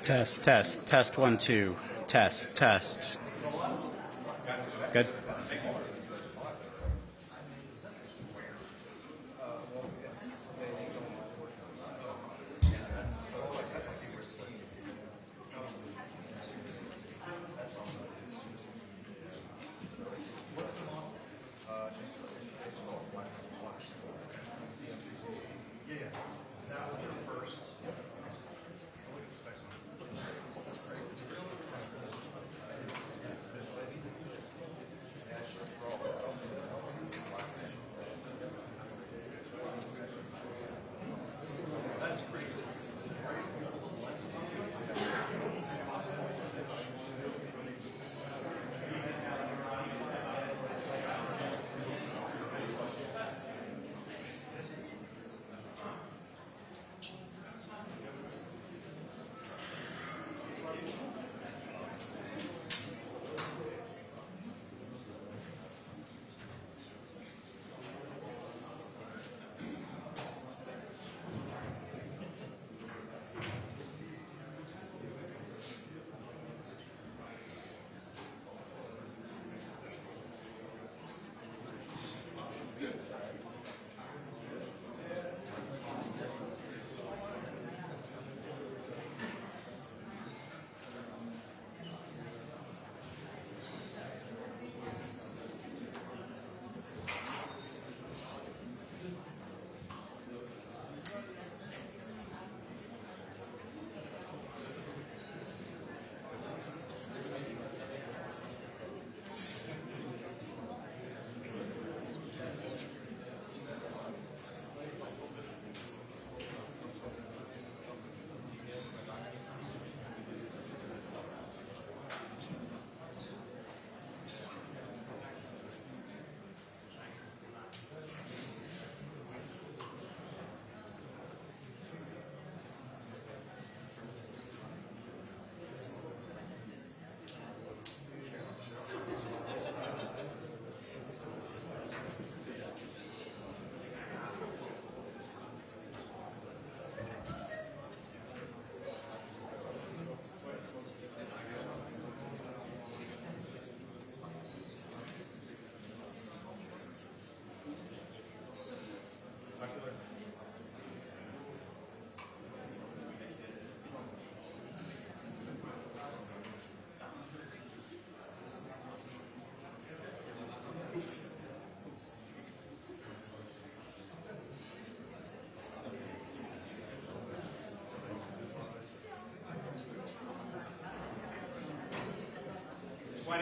Test, test, test, 1, 2, test, test. Good.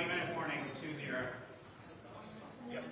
Minute warning, 2-0. Yep.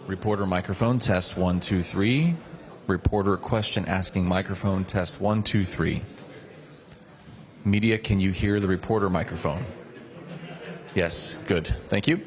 Reporter microphone, test 1, 2, 3. Reporter question asking microphone, test 1, 2, 3. Media, can you hear the reporter microphone? Yes, good. Thank you.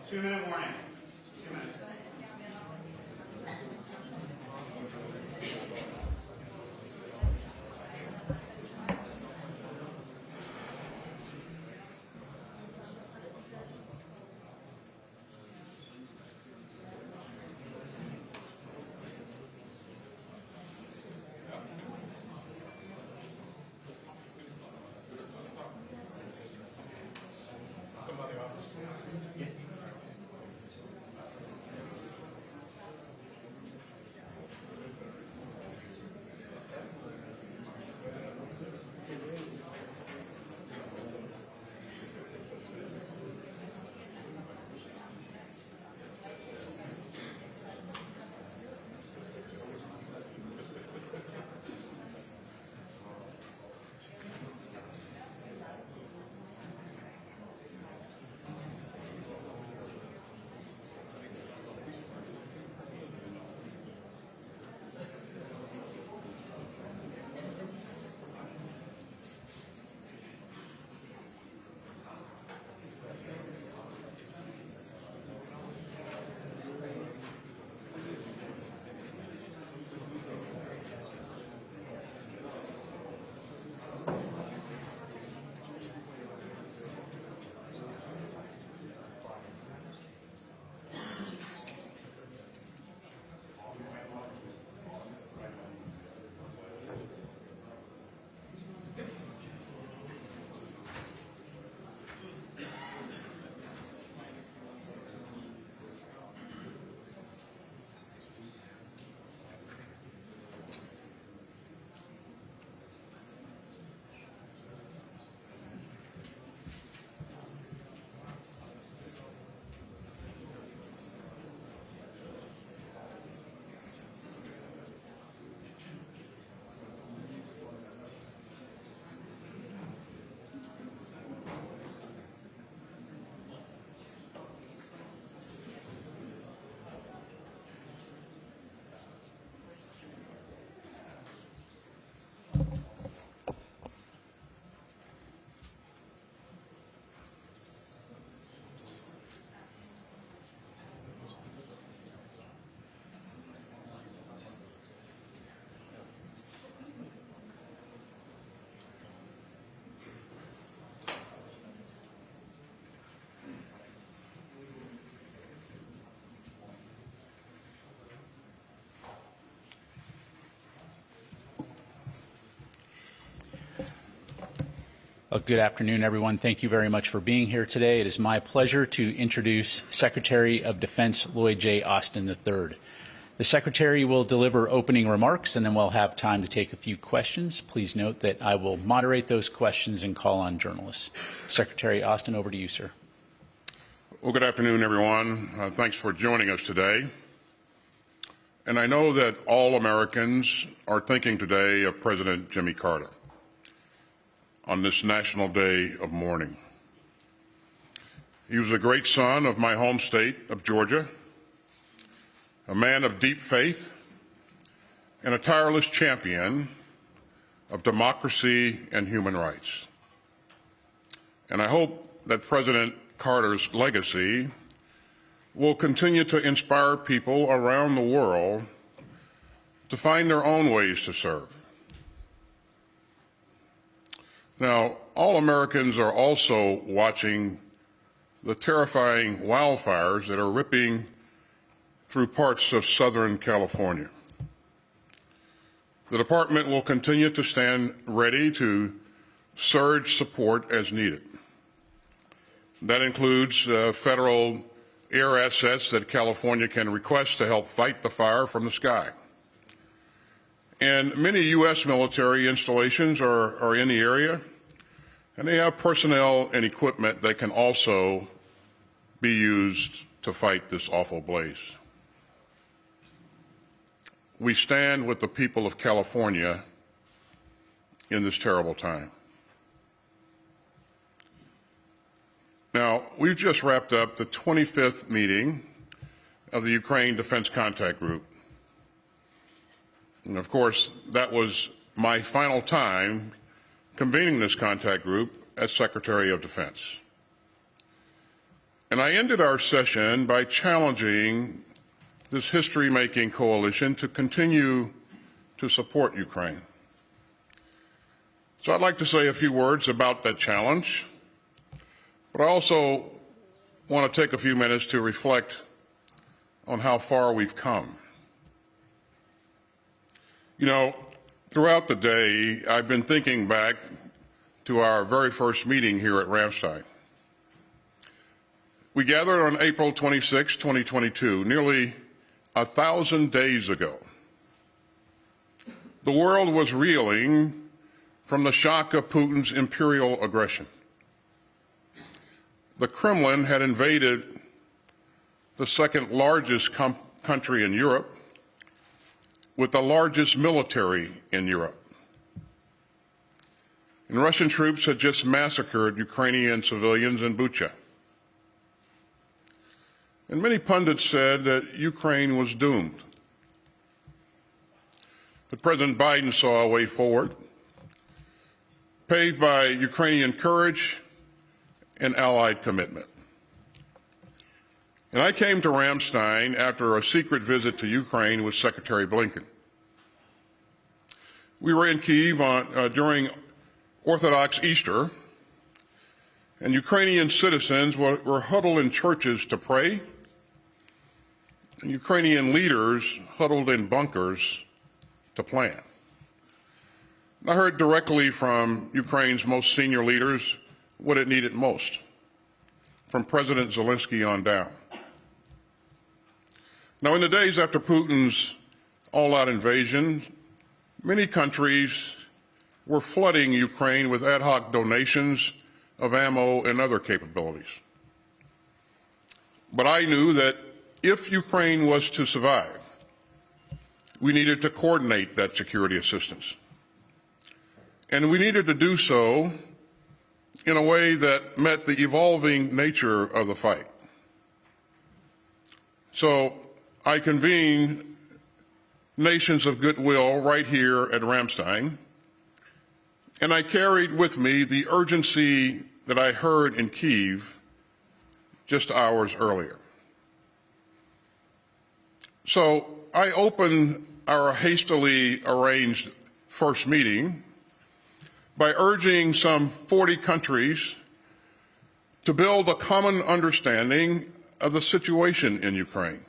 2-minute warning. 2 minutes. Good afternoon, everyone. Thank you very much for being here today. It is my pleasure to introduce Secretary of Defense Lloyd J. Austin III. The Secretary will deliver opening remarks, and then we'll have time to take a few questions. Please note that I will moderate those questions and call on journalists. Secretary Austin, over to you, sir. Well, good afternoon, everyone. Thanks for joining us today. And I know that all Americans are thinking today of President Jimmy Carter on this National Day of Mourning. He was a great son of my home state of Georgia, a man of deep faith, and a tireless champion of democracy and human rights. And I hope that President Carter's legacy will continue to inspire people around the world to find their own ways to serve. Now, all Americans are also watching the terrifying wildfires that are ripping through parts of Southern California. The department will continue to stand ready to surge support as needed. That includes federal air assets that California can request to help fight the fire from the sky. And many U.S. military installations are in the area, and they have personnel and equipment that can also be used to fight this awful blaze. We stand with the people of California in this terrible time. Now, we've just wrapped up the 25th meeting of the Ukraine Defense Contact Group. And of course, that was my final time convening this contact group as Secretary of Defense. And I ended our session by challenging this history-making coalition to continue to support Ukraine. So I'd like to say a few words about that challenge, but I also want to take a few minutes to reflect on how far we've come. You know, throughout the day, I've been thinking back to our very first meeting here at Ramstein. We gathered on April 26, 2022, nearly 1,000 days ago. The world was reeling from the shock of Putin's imperial aggression. The Kremlin had invaded the second largest country in Europe, with the largest military in Europe. And Russian troops had just massacred Ukrainian civilians in Bucha. And many pundits said that Ukraine was doomed. But President Biden saw a way forward, paved by Ukrainian courage and allied commitment. And I came to Ramstein after a secret visit to Ukraine with Secretary Blinken. We were in Kyiv during Orthodox Easter, and Ukrainian citizens were huddled in churches to pray, and Ukrainian leaders huddled in bunkers to plan. I heard directly from Ukraine's most senior leaders what it needed most, from President Zelensky on down. Now, in the days after Putin's all-out invasion, many countries were flooding Ukraine with ad hoc donations of ammo and other capabilities. But I knew that if Ukraine was to survive, we needed to coordinate that security assistance. And we needed to do so in a way that met the evolving nature of the fight. So I convened nations of goodwill right here at Ramstein, and I carried with me the urgency that I heard in Kyiv just hours earlier. So I opened our hastily arranged first meeting by urging some 40 countries to build a common understanding of the situation in Ukraine.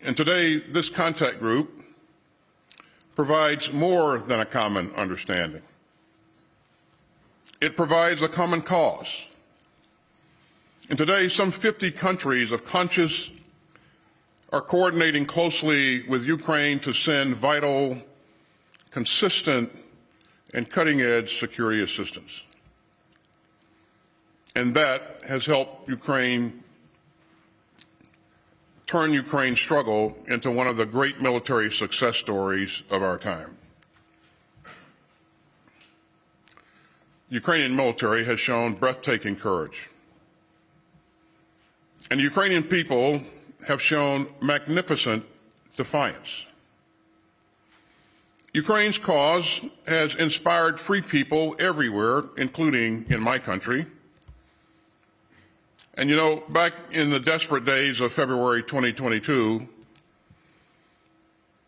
And today, this contact group provides more than a common understanding. It provides a common cause. And today, some 50 countries of conscience are coordinating closely with Ukraine to send vital, consistent, and cutting-edge security assistance. And that has helped turn Ukraine's struggle into one of the great military success stories of our time. The Ukrainian military has shown breathtaking courage. And the Ukrainian people have shown magnificent defiance. Ukraine's cause has inspired free people everywhere, including in my country. And you know, back in the desperate days of February 2022,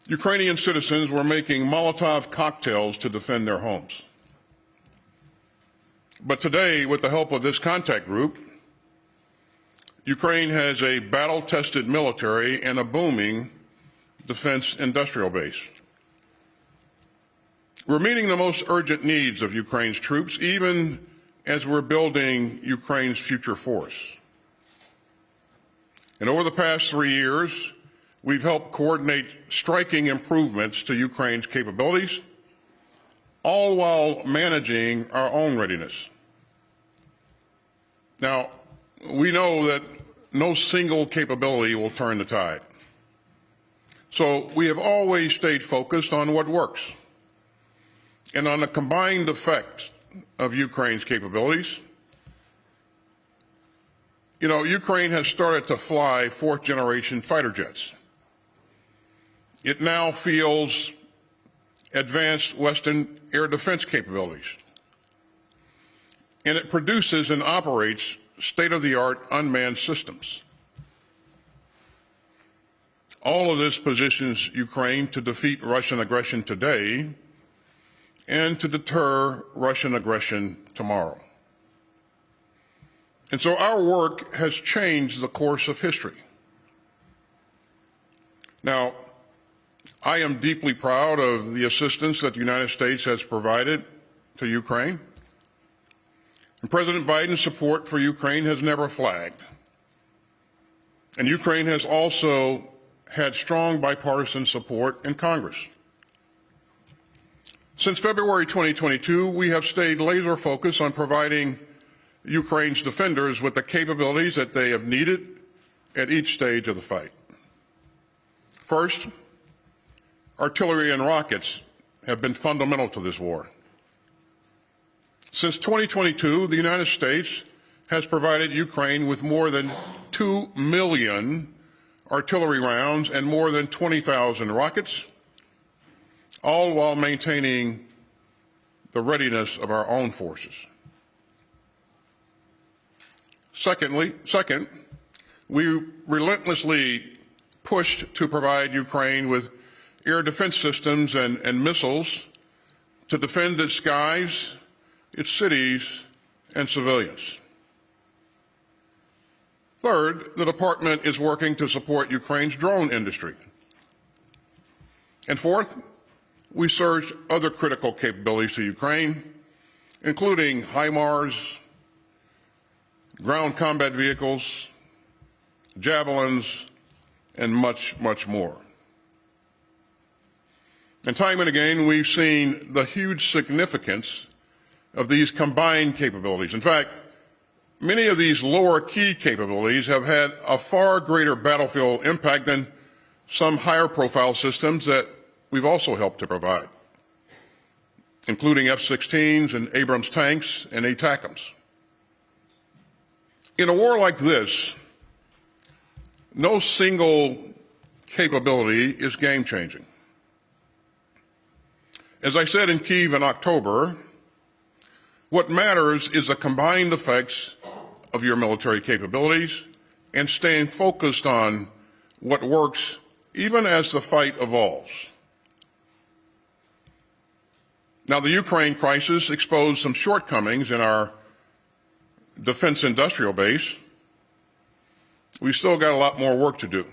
Ukrainian citizens were making Molotov cocktails to defend their homes. But today, with the help of this contact group, Ukraine has a battle-tested military and a booming defense industrial base. We're meeting the most urgent needs of Ukraine's troops, even as we're building Ukraine's future force. And over the past 3 years, we've helped coordinate striking improvements to Ukraine's capabilities, all while managing our own readiness. Now, we know that no single capability will turn the tide. So we have always stayed focused on what works and on the combined effect of Ukraine's capabilities. You know, Ukraine has started to fly fourth-generation fighter jets. It now fields advanced Western air defense capabilities. And it produces and operates state-of-the-art unmanned systems. All of this positions Ukraine to defeat Russian aggression today and to deter Russian aggression tomorrow. And so our work has changed the course of history. Now, I am deeply proud of the assistance that the United States has provided to Ukraine. And President Biden's support for Ukraine has never flagged. And Ukraine has also had strong bipartisan support in Congress. Since February 2022, we have stayed laser focused on providing Ukraine's defenders with the capabilities that they have needed at each stage of the fight. First, artillery and rockets have been fundamental to this war. Since 2022, the United States has provided Ukraine with more than 2 million artillery rounds and more than 20,000 rockets, all while maintaining the readiness of our own forces. Second, we relentlessly pushed to provide Ukraine with air defense systems and missiles to defend its skies, its cities, and civilians. Third, the Department is working to support Ukraine's drone industry. And fourth, we surged other critical capabilities to Ukraine, including HIMARS, ground combat vehicles, javelins, and much, much more. And time and again, we've seen the huge significance of these combined capabilities. In fact, many of these lower key capabilities have had a far greater battlefield impact than some higher profile systems that we've also helped to provide, including F-16s and Abrams tanks and ATACMS. In a war like this, no single capability is game-changing. As I said in Kyiv in October, what matters is the combined effects of your military capabilities and staying focused on what works even as the fight evolves. Now, the Ukraine crisis exposed some shortcomings in our defense industrial base. We still got a lot more work to do.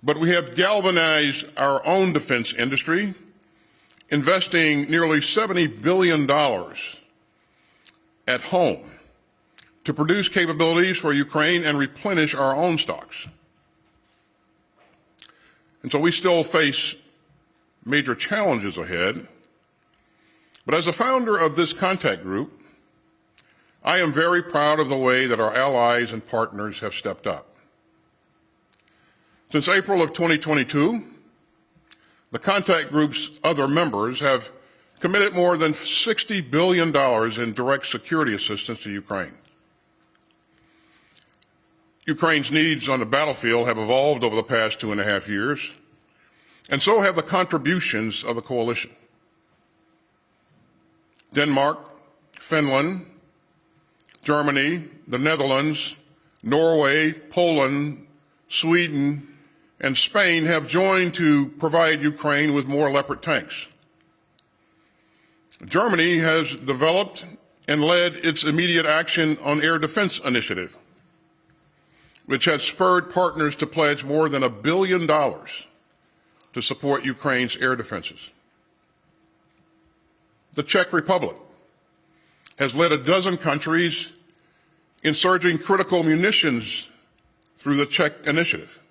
But we have galvanized our own defense industry, investing nearly $70 billion at home to produce capabilities for Ukraine and replenish our own stocks. And so we still face major challenges ahead. But as a founder of this contact group, I am very proud of the way that our allies and partners have stepped up. Since April of 2022, the contact group's other members have committed more than $60 billion in direct security assistance to Ukraine. Ukraine's needs on the battlefield have evolved over the past 2.5 years, and so have the contributions of the coalition. Denmark, Finland, Germany, the Netherlands, Norway, Poland, Sweden, and Spain have joined to provide Ukraine with more Leopard tanks. Germany has developed and led its immediate action on air defense initiative, which has spurred partners to pledge more than $1 billion to support Ukraine's air defenses. The Czech Republic has led a dozen countries in surging critical munitions through the Czech Initiative,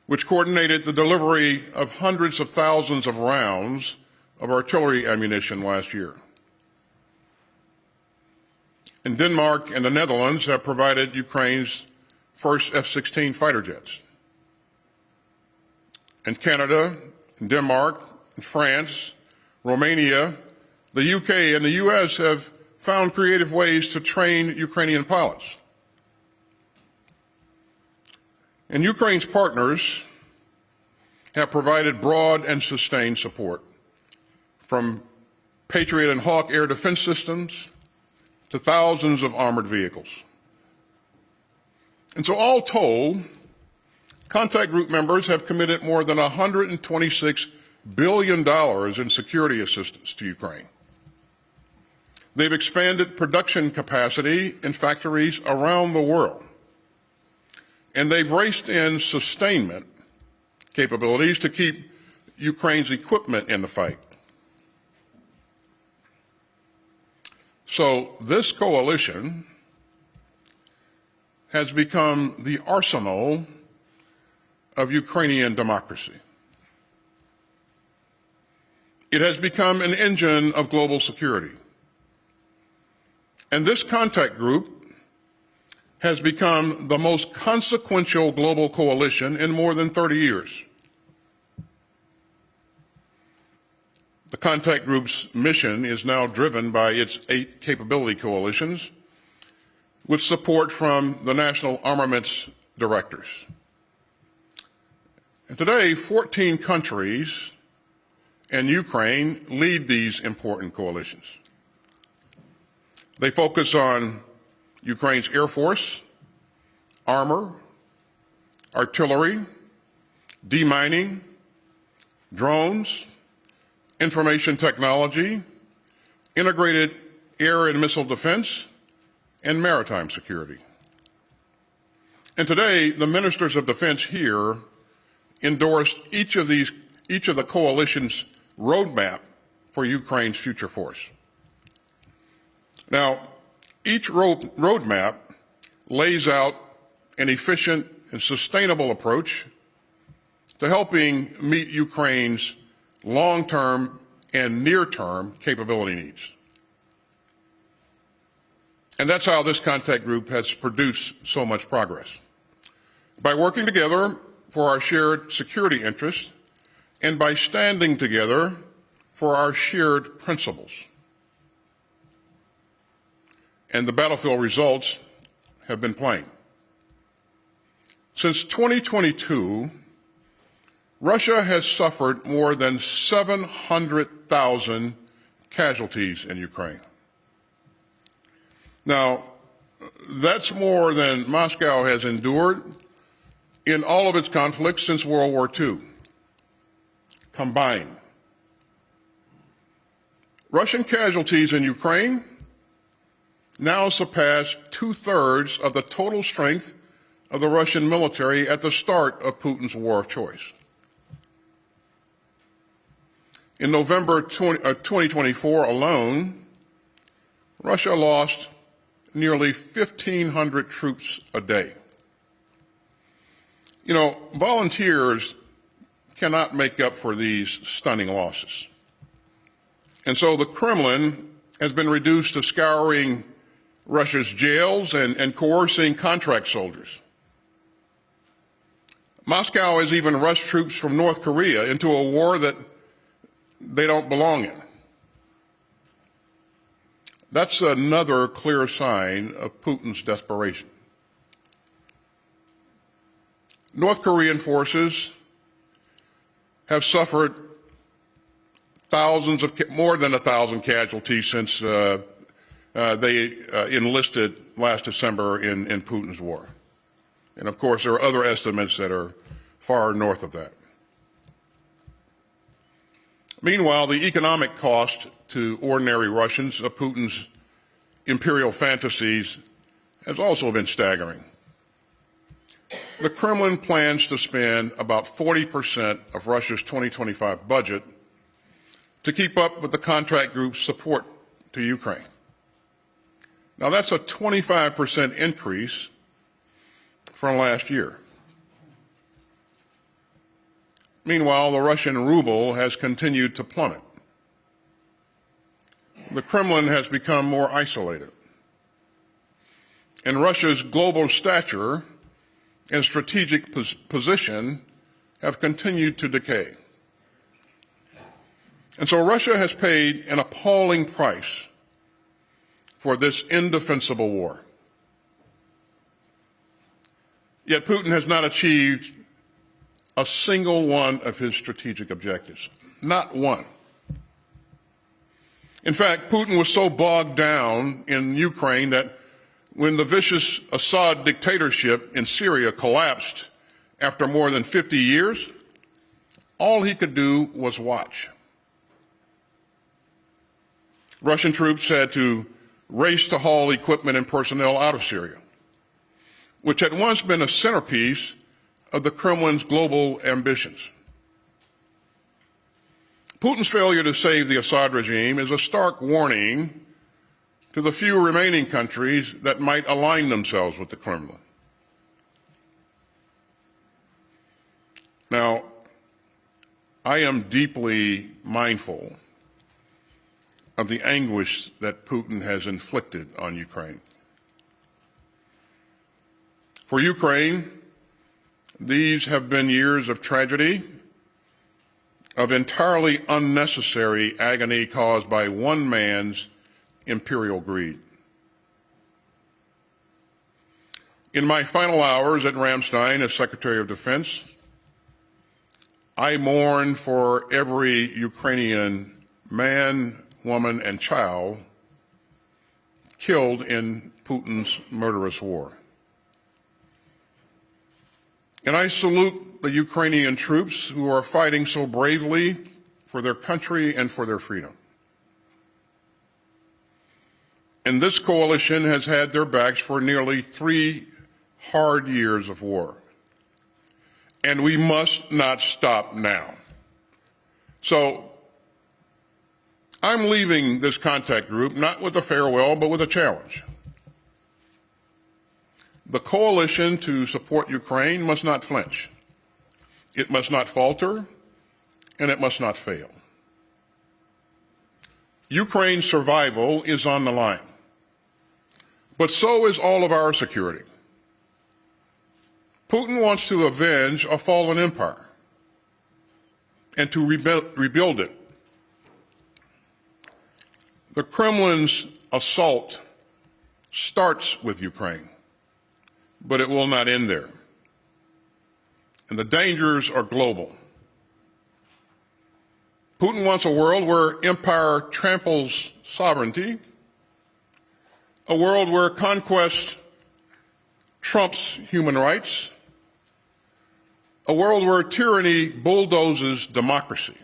which coordinated the delivery of hundreds of thousands of rounds of artillery ammunition last year. And Denmark and the Netherlands have provided Ukraine's first F-16 fighter jets. And Canada, Denmark, France, Romania, the UK, and the US have found creative ways to train Ukrainian pilots. And Ukraine's partners have provided broad and sustained support, from Patriot and Hawk air defense systems to thousands of armored vehicles. And so all told, Contact Group members have committed more than $126 billion in security assistance to Ukraine. They've expanded production capacity in factories around the world. And they've raced in sustainment capabilities to keep Ukraine's equipment in the fight. So this coalition has become the arsenal of Ukrainian democracy. It has become an engine of global security. And this contact group has become the most consequential global coalition in more than 30 years. The contact group's mission is now driven by its 8 capability coalitions with support from the national armaments directors. And today, 14 countries and Ukraine lead these important coalitions. They focus on Ukraine's Air Force, armor, artillery, demining, drones, information technology, integrated air and missile defense, and maritime security. And today, the ministers of defense here endorsed each of the coalition's roadmap for Ukraine's future force. Now, each roadmap lays out an efficient and sustainable approach to helping meet Ukraine's long-term and near-term capability needs. And that's how this contact group has produced so much progress. By working together for our shared security interests and by standing together for our shared principles. And the battlefield results have been plain. Since 2022, Russia has suffered more than 700,000 casualties in Ukraine. Now, that's more than Moscow has endured in all of its conflicts since World War II, combined. Russian casualties in Ukraine now surpass 2/3 of the total strength of the Russian military at the start of Putin's war of choice. In November 2024 alone, Russia lost nearly 1,500 troops a day. You know, volunteers cannot make up for these stunning losses. And so the Kremlin has been reduced to scouring Russia's jails and coercing contract soldiers. Moscow has even rushed troops from North Korea into a war that they don't belong in. That's another clear sign of Putin's desperation. North Korean forces have suffered more than 1,000 casualties since they enlisted last December in Putin's war. And of course, there are other estimates that are far north of that. Meanwhile, the economic cost to ordinary Russians of Putin's imperial fantasies has also been staggering. The Kremlin plans to spend about 40% of Russia's 2025 budget to keep up with the contact group's support to Ukraine. Now, that's a 25% increase from last year. Meanwhile, the Russian ruble has continued to plummet. The Kremlin has become more isolated. And Russia's global stature and strategic position have continued to decay. And so Russia has paid an appalling price for this indefensible war. Yet Putin has not achieved a single one of his strategic objectives. Not one. In fact, Putin was so bogged down in Ukraine that when the vicious Assad dictatorship in Syria collapsed after more than 50 years, all he could do was watch. Russian troops had to race to haul equipment and personnel out of Syria, which had once been a centerpiece of the Kremlin's global ambitions. Putin's failure to save the Assad regime is a stark warning to the few remaining countries that might align themselves with the Kremlin. Now, I am deeply mindful of the anguish that Putin has inflicted on Ukraine. For Ukraine, these have been years of tragedy, of entirely unnecessary agony caused by one man's imperial greed. In my final hours at Ramstein as Secretary of Defense, I mourn for every Ukrainian man, woman, and child killed in Putin's murderous war. And I salute the Ukrainian troops who are fighting so bravely for their country and for their freedom. And this coalition has had their backs for nearly 3 hard years of war. And we must not stop now. So I'm leaving this contact group not with a farewell, but with a challenge. The coalition to support Ukraine must not flinch. It must not falter, and it must not fail. Ukraine's survival is on the line, but so is all of our security. Putin wants to avenge a fallen empire and to rebuild it. The Kremlin's assault starts with Ukraine, but it will not end there. And the dangers are global. Putin wants a world where empire tramples sovereignty, a world where conquest trumps human rights, a world where tyranny bulldozes democracy.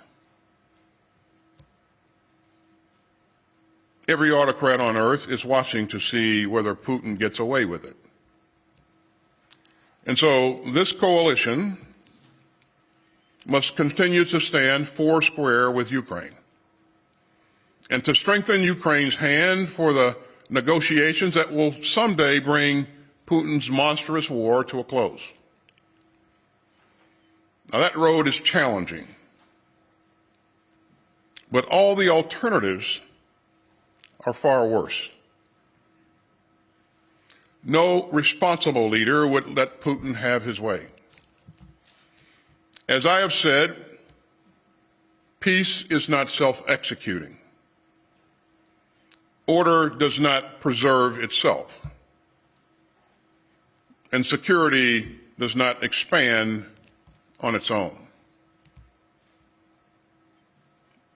Every autocrat on earth is watching to see whether Putin gets away with it. And so this coalition must continue to stand foursquare with Ukraine and to strengthen Ukraine's hand for the negotiations that will someday bring Putin's monstrous war to a close. Now that road is challenging, but all the alternatives are far worse. No responsible leader would let Putin have his way. As I have said, peace is not self-executing. Order does not preserve itself. And security does not expand on its own.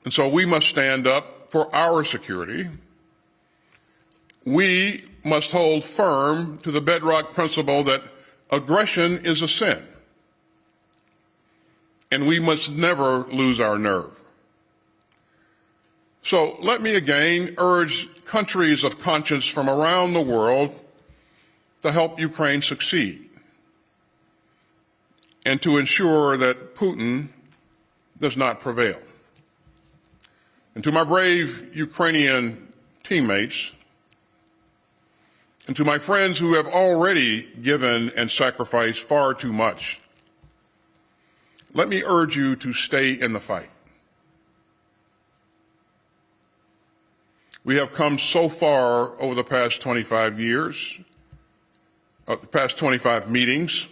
And so we must stand up for our security. We must hold firm to the bedrock principle that aggression is a sin. And we must never lose our nerve. So let me again urge countries of conscience from around the world to help Ukraine succeed and to ensure that Putin does not prevail. And to my brave Ukrainian teammates, and to my friends who have already given and sacrificed far too much, let me urge you to stay in the fight. We have come so far over the past 25 years, the past 25 meetings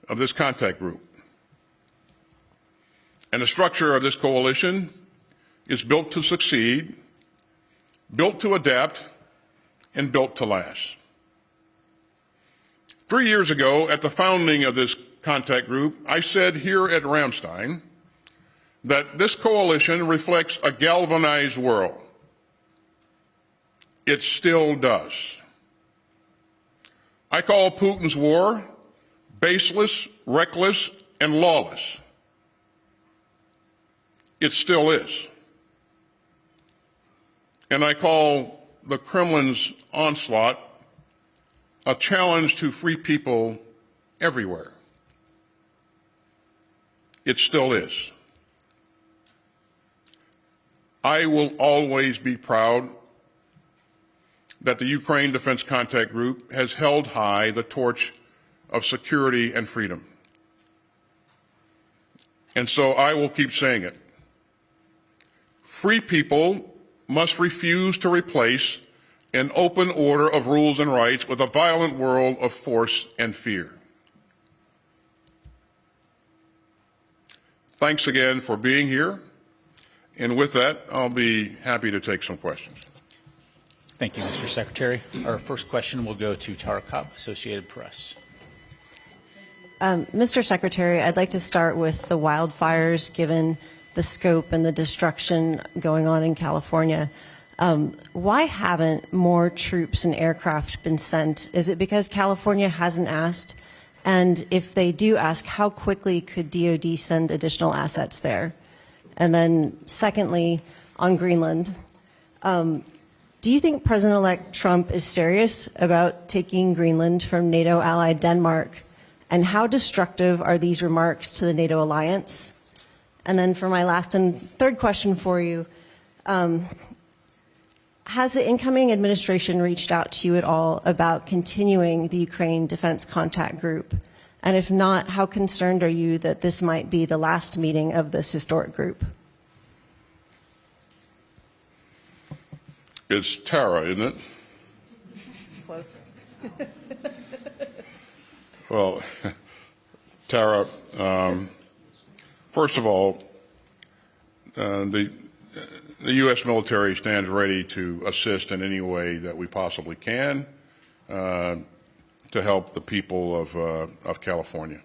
of this contact group. And the structure of this coalition is built to succeed, built to adapt, and built to last. 3 years ago, at the founding of this contact group, I said here at Ramstein that this coalition reflects a galvanized world It still does. I call Putin's war baseless, reckless, and lawless. It still is. And I call the Kremlin's onslaught a challenge to free people everywhere. It still is. I will always be proud that the Ukraine Defense Contact Group has held high the torch of security and freedom. And so I will keep saying it. Free people must refuse to replace an open order of rules and rights with a violent world of force and fear. Thanks again for being here. And with that, I'll be happy to take some questions. Thank you, Mr. Secretary. Our first question will go to Tara Kopp, Associated Press. Mr. Secretary, I'd like to start with the wildfires, given the scope and the destruction going on in California. Why haven't more troops and aircraft been sent? Is it because California hasn't asked? And if they do ask, how quickly could DoD send additional assets there? And then secondly, on Greenland, do you think President-elect Trump is serious about taking Greenland from NATO ally Denmark? And how destructive are these remarks to the NATO alliance? And then for my last and third question for you, has the incoming administration reached out to you at all about continuing the Ukraine Defense Contact Group? And if not, how concerned are you that this might be the last meeting of this historic group? It's Tara, isn't it? Close. Well, Tara, first of all, the U.S. military stands ready to assist in any way that we possibly can to help the people of California.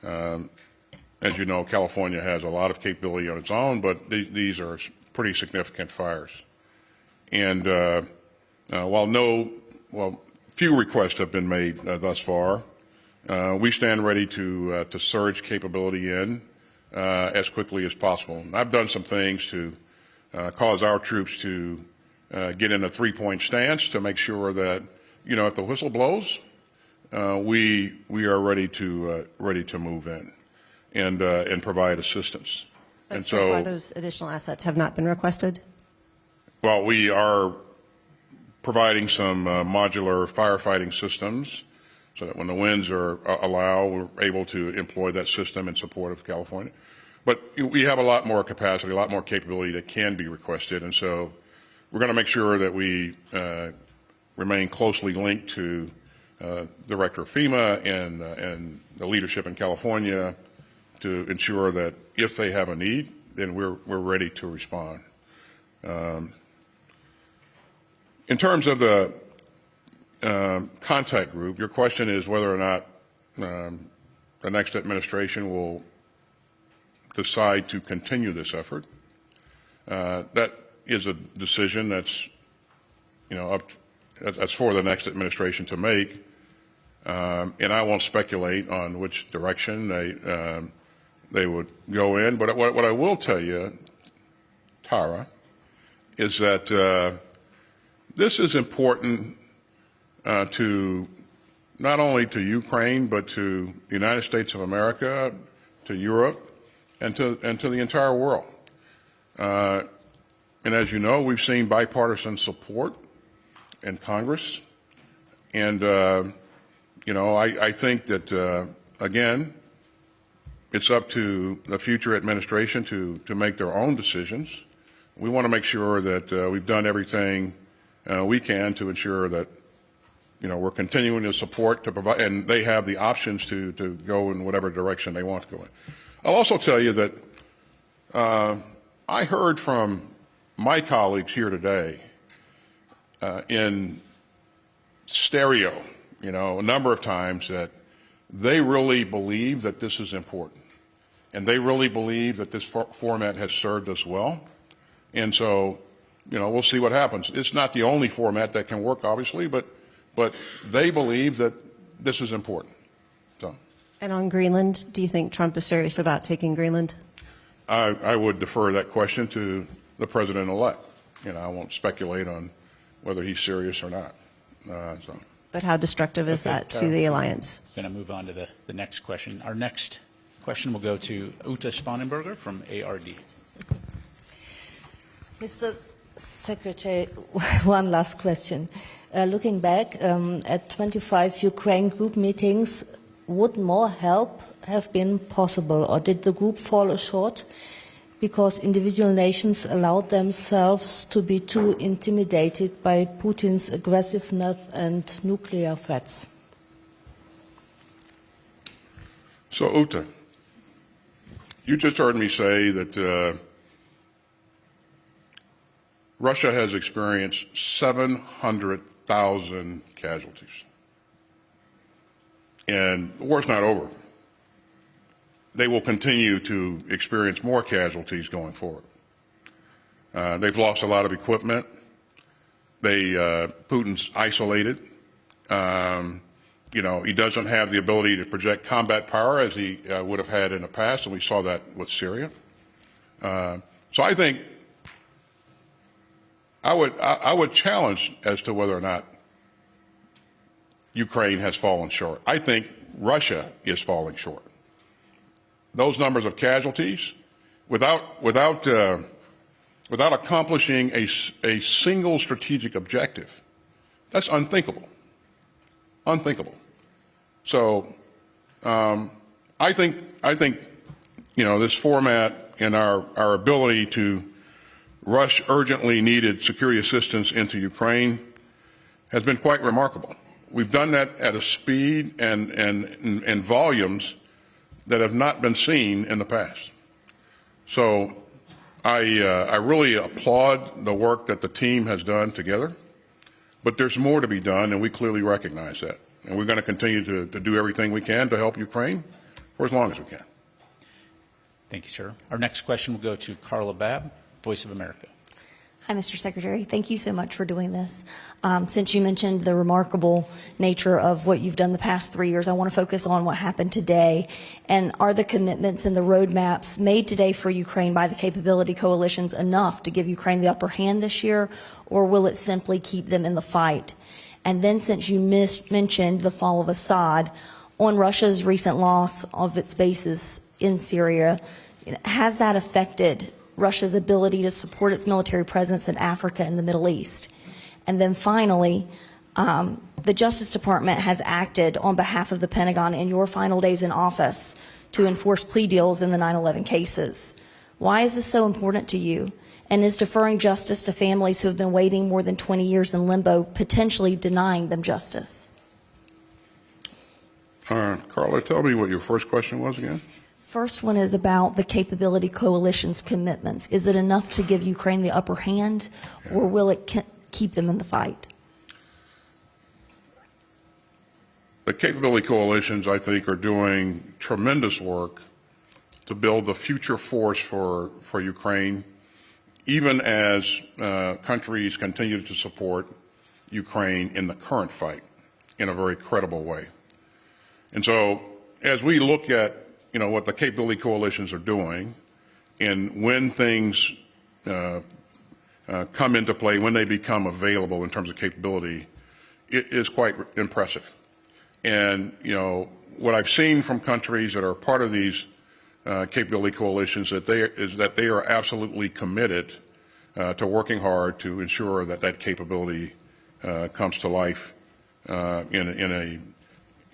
As you know, California has a lot of capability on its own, but these are pretty significant fires. And while few requests have been made thus far, we stand ready to surge capability in as quickly as possible. And I've done some things to cause our troops to get in a three-point stance to make sure that, you know, if the whistle blows, we are ready to move in and provide assistance. But and so far, those additional assets have not been requested? Well, we are providing some modular firefighting systems so that when the winds allow, we're able to employ that system in support of California. But we have a lot more capacity, a lot more capability that can be requested, and so we're going to make sure that we remain closely linked to Director of FEMA and the leadership in California to ensure that if they have a need, then we're ready to respond. In terms of the contact group, your question is whether or not the next administration will decide to continue this effort. That is a decision that's, you know, that's for the next administration to make, and I won't speculate on which direction they would go in. But what I will tell you, Tara, is that this is important to not only to Ukraine, but to the United States of America, to Europe, and to the entire world. And as you know, we've seen bipartisan support in Congress. And, you know, I think that, again, it's up to the future administration to make their own decisions. We want to make sure that we've done everything we can to ensure that, you know, we're continuing to support to provide, and they have the options to go in whatever direction they want to go in. I'll also tell you that I heard from my colleagues here today in stereo, you know, a number of times that they really believe that this is important, and they really believe that this format has served us well. And so we'll see what happens. It's not the only format that can work, obviously, but they believe that this is important. So, And on Greenland, do you think Trump is serious about taking Greenland? I would defer that question to the president-elect. I won't speculate on whether he's serious or not. But how destructive is that to the alliance? Going to move on to the next question. Our next question will go to Uta Spanenberger from ARD. Mr. Secretary, one last question. Looking back at 25 Ukraine group meetings, would more help have been possible, or did the group fall short because individual nations allowed themselves to be too intimidated by Putin's aggressiveness and nuclear threats? So, Uta, you just heard me say that Russia has experienced 700,000 casualties. And the war's not over. They will continue to experience more casualties going forward. They've lost a lot of equipment. Putin's isolated. He doesn't have the ability to project combat power as he would have had in the past, and we saw that with Syria. So I think I would challenge as to whether or not Ukraine has fallen short. I think Russia is falling short. Those numbers of casualties, without accomplishing a single strategic objective, that's unthinkable. Unthinkable. So I think this format and our ability to rush urgently needed security assistance into Ukraine has been quite remarkable. We've done that at a speed and volumes that have not been seen in the past. So I really applaud the work that the team has done together, but there's more to be done, and we clearly recognize that. And we're going to continue to do everything we can to help Ukraine for as long as we can. Thank you, sir. Our next question will go to Carla Babb, Voice of America. Hi, Mr. Secretary. Thank you so much for doing this. Since you mentioned the remarkable nature of what you've done the past 3 years, I want to focus on what happened today. And are the commitments and the roadmaps made today for Ukraine by the capability coalitions enough to give Ukraine the upper hand this year, or will it simply keep them in the fight? And then, since you mentioned the fall of Assad, on Russia's recent loss of its bases in Syria, has that affected Russia's ability to support its military presence in Africa and the Middle East? And then finally, the Justice Department has acted on behalf of the Pentagon in your final days in office to enforce plea deals in the 9/11 cases. Why is this so important to you? And is deferring justice to families who have been waiting more than 20 years in limbo potentially denying them justice? Carla, tell me what your first question was again. First one is about the capability coalition's commitments. Is it enough to give Ukraine the upper hand, or will it keep them in the fight? The capability coalitions, I think, are doing tremendous work to build the future force for Ukraine, even as countries continue to support Ukraine in the current fight in a very credible way. And so as we look at what the capability coalitions are doing, and when things come into play, when they become available in terms of capability, it is quite impressive. And, what I've seen from countries that are part of these capability coalitions is that they are absolutely committed to working hard to ensure that that capability comes to life in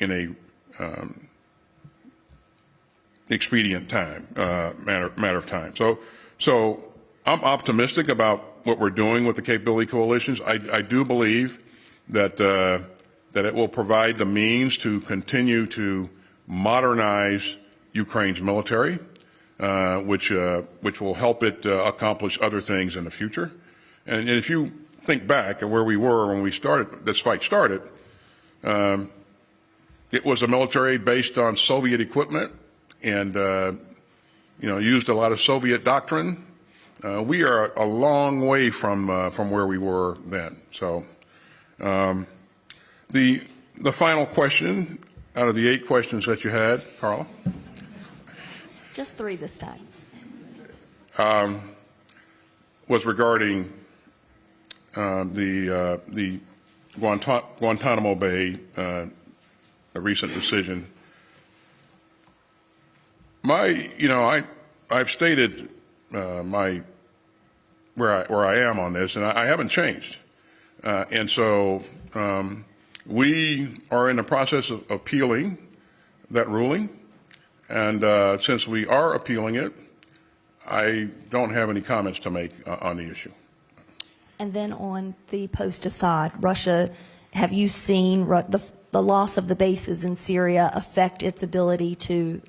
a expedient time, matter of time. So I'm optimistic about what we're doing with the capability coalitions. I do believe that it will provide the means to continue to modernize Ukraine's military, which will help it accomplish other things in the future. And if you think back at where we were when this fight started, it was a military based on Soviet equipment and used a lot of Soviet doctrine, we are a long way from where we were then. So the final question out of the 8 questions that you had, Carla? Just 3 this time. Was regarding the Guantanamo Bay, a recent decision. I've stated where I am on this, and I haven't changed. And so we are in the process of appealing that ruling, and since we are appealing it, I don't have any comments to make on the issue. And then on the post-Assad, Russia, have you seen the loss of the bases in Syria affect its ability to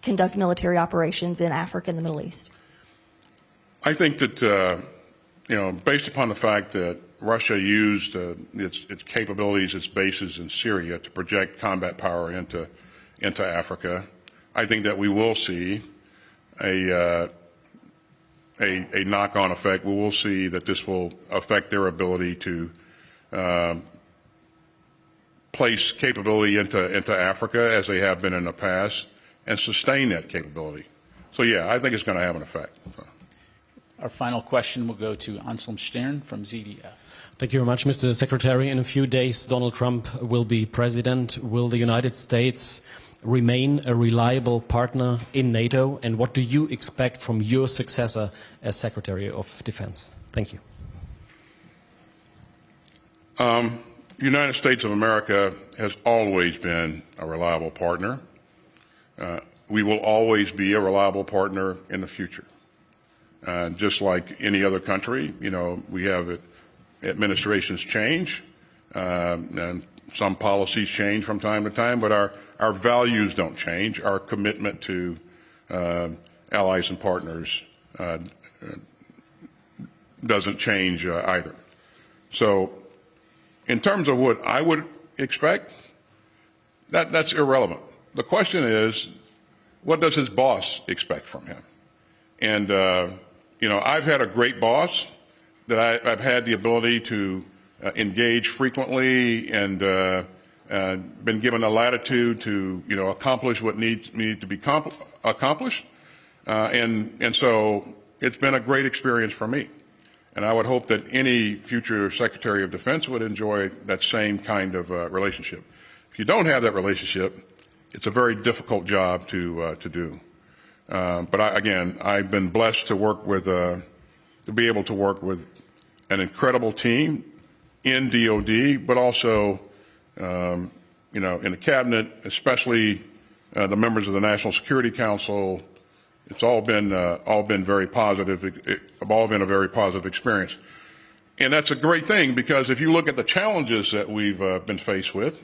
conduct military operations in Africa and the Middle East? I think that, based upon the fact that Russia used its capabilities, its bases in Syria to project combat power into Africa, I think that we will see a knock-on effect. We will see that this will affect their ability to place capability into Africa as they have been in the past and sustain that capability. So yeah, I think it's going to have an effect. Our final question will go to Anselm Stern from ZDF. Thank you very much, Mr. Secretary. In a few days, Donald Trump will be president. Will the United States remain a reliable partner in NATO? And what do you expect from your successor as Secretary of Defense? Thank you. The United States of America has always been a reliable partner. We will always be a reliable partner in the future. Just like any other country, we have administrations change, and some policies change from time to time, but our values don't change. Our commitment to allies and partners doesn't change either. So in terms of what I would expect, that's irrelevant. The question is, what does his boss expect from him? And, I've had a great boss that I've had the ability to engage frequently and been given the latitude to, accomplish what needs to be accomplished. And so it's been a great experience for me. And I would hope that any future Secretary of Defense would enjoy that same kind of relationship. If you don't have that relationship, it's a very difficult job to do. But I've been blessed to work with, to be able to work with an incredible team in DOD, but also, in the cabinet, especially the members of the National Security Council. It's all been very positive. It's all been a very positive experience, and that's a great thing because if you look at the challenges that we've been faced with,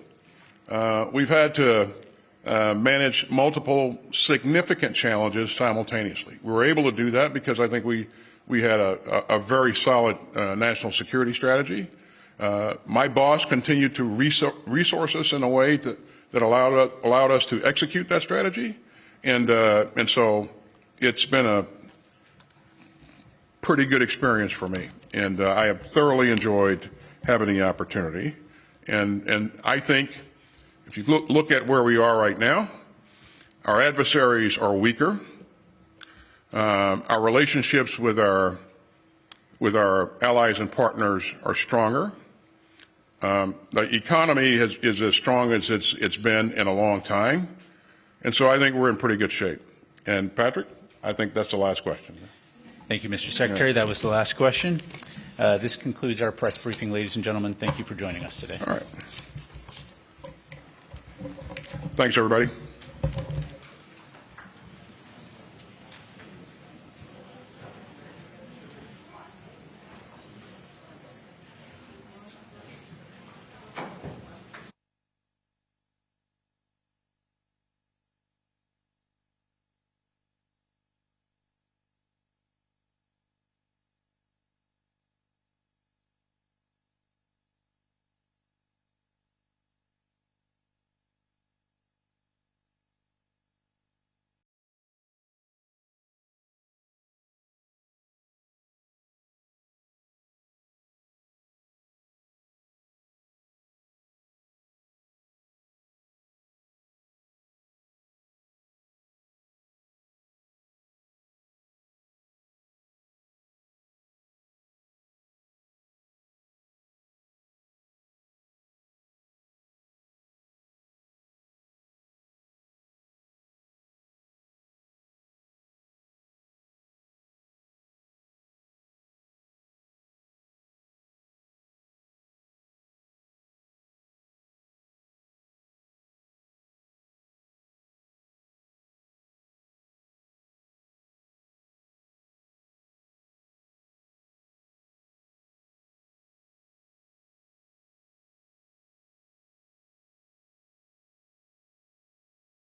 we've had to manage multiple significant challenges simultaneously. We were able to do that because I think we had a very solid national security strategy. My boss continued to resource us in a way that allowed us to execute that strategy, and so it's been a pretty good experience for me, and I have thoroughly enjoyed having the opportunity. And I think if you look at where we are right now, our adversaries are weaker. Our relationships with our allies and partners are stronger. The economy is as strong as it's been in a long time, and so I think we're in pretty good shape. And Patrick, I think that's the last question. Thank you, Mr. Secretary. That was the last question. This concludes our press briefing, ladies and gentlemen. Thank you for joining us today. All right. Thanks, everybody.